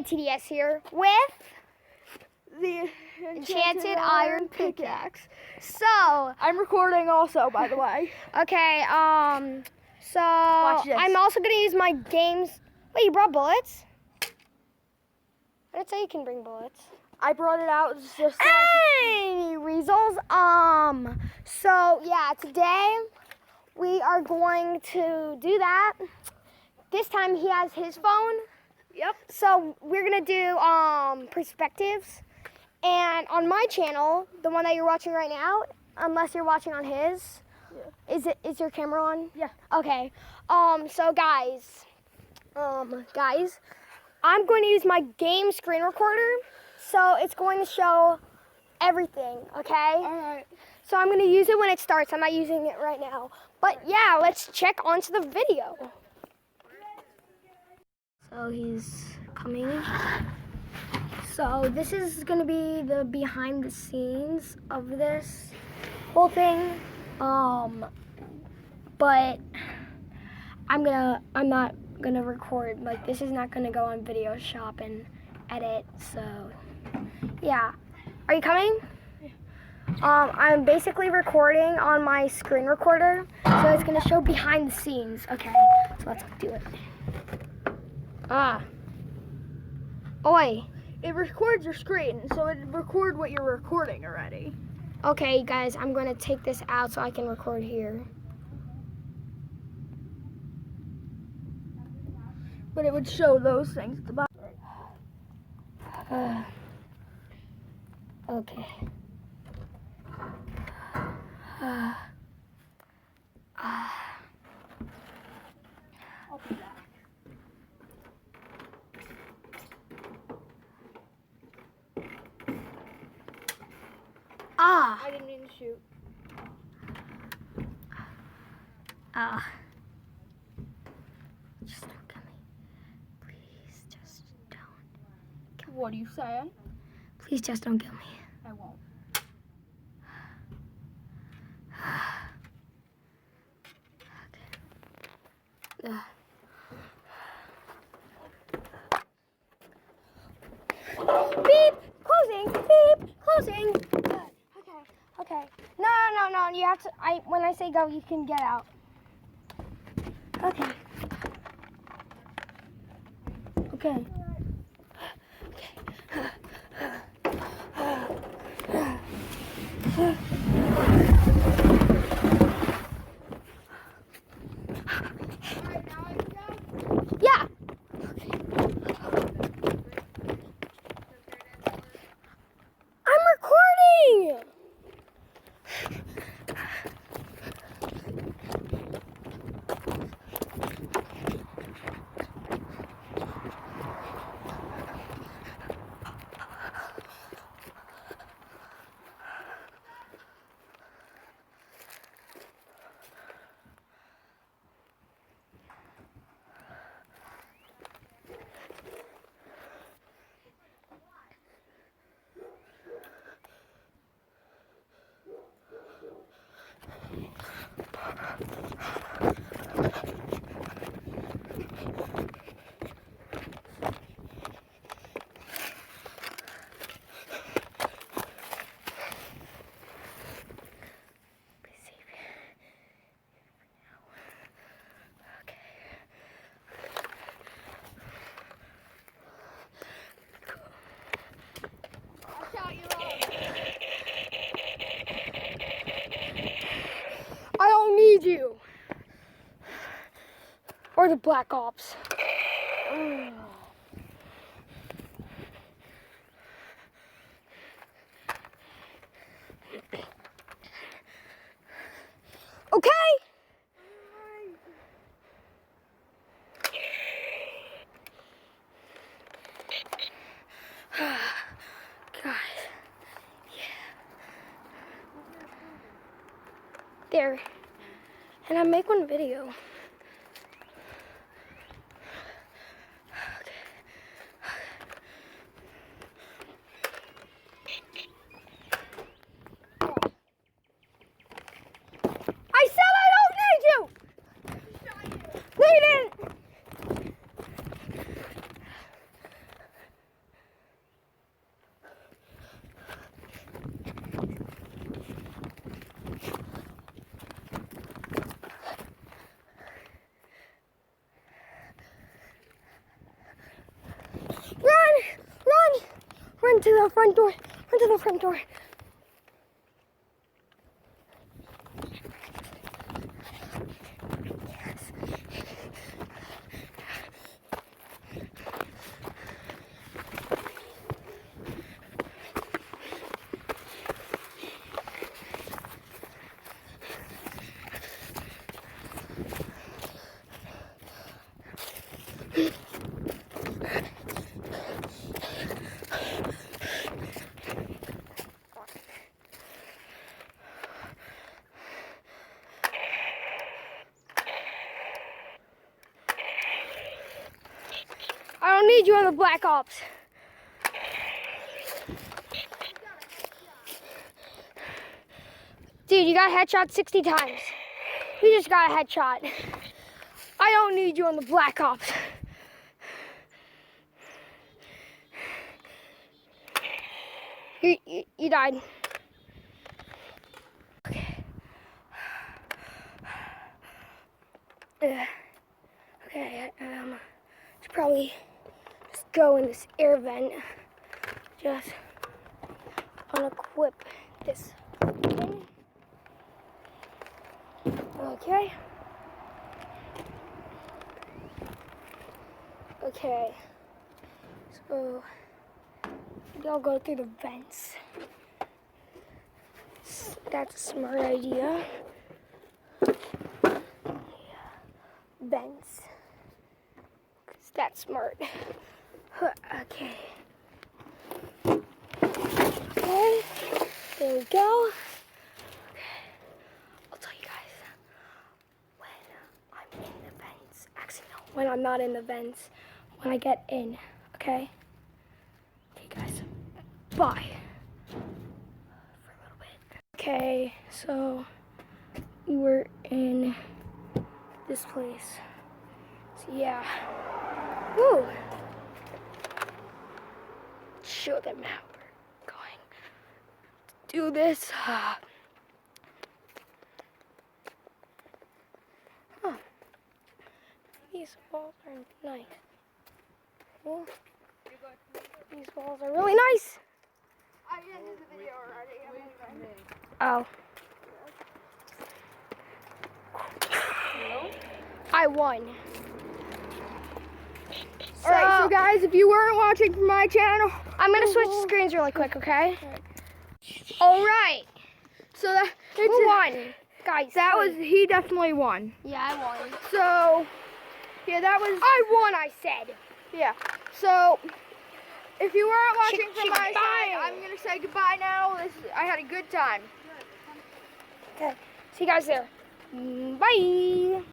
and TDS here with the Enchanted Iron Pickaxe. So, I'm recording also, by the way. okay, so Watch this. I'm also gonna use my games. Wait, you brought bullets? I didn't say you can bring bullets. I brought it out just so Hey, Weasels. So yeah, today we are going to do that. This time he has his phone. Yep. So we're gonna do perspectives, and on my channel, the one that you're watching right now, unless you're watching on his, is your camera on? Yeah. Okay. So guys, I'm going to use my game screen recorder, so it's going to show everything. Okay. All right. So I'm going to use it when it starts. I'm not using it right now. But yeah, let's check onto the video. So he's coming. So this is going to be the behind the scenes of this whole thing. But I'm not gonna record. Like, this is not gonna go on Video Shop and edit. So yeah. Are you coming? I'm basically recording on my screen recorder, so it's gonna show behind the scenes. Okay, so let's do it. Oi. It records your screen, so it record what you're recording already. Okay, guys, I'm gonna take this out so I can record here. But it would show those things at the bottom. Okay. I'll be back. I didn't mean to shoot. Just don't kill me. Please, just don't. What are you saying? Please, just don't kill me. I won't. Beep! Closing! Beep! Closing! Okay. No. You have to. When I say go, you can get out. Okay. Okay. Yeah. I'm recording. I don't need you. Or the Black Ops. Okay. Guys. There. And I make one video. I said I don't need you! No, you didn't! Run to the front door. Run to the front door. I don't need you on the Black Ops. Dude, you got a headshot 60 times. You just got a headshot. I don't need you on the Black Ops. You died. Okay. Okay, should probably just go in this air vent. Just unequip this thing. Okay. Okay. So maybe I'll go through the vents. That's a smart idea. Vents. 'Cause that's smart. Okay. Okay. There we go. Okay. I'll tell you guys when I'm in the vents. Actually, no. When I'm not in the vents. When I get in. Okay? Okay, guys. Bye. For a little bit. Okay, so we were in this place. So yeah. Woo! Show them how we're going to do this. Huh. These walls are nice. Yeah. These walls are really nice. I ended the video already. Oh. I won. Alright, so guys, if you weren't watching from my channel, I'm gonna switch screens really quick, okay? Alright. so that Who won? Guys, that was, he definitely won. Yeah, I won. So, yeah, that was, I won, I said. yeah. So, if you weren't watching from my Goodbye. side, I'm gonna say goodbye now. I had a good time. Okay, see you guys there. Bye.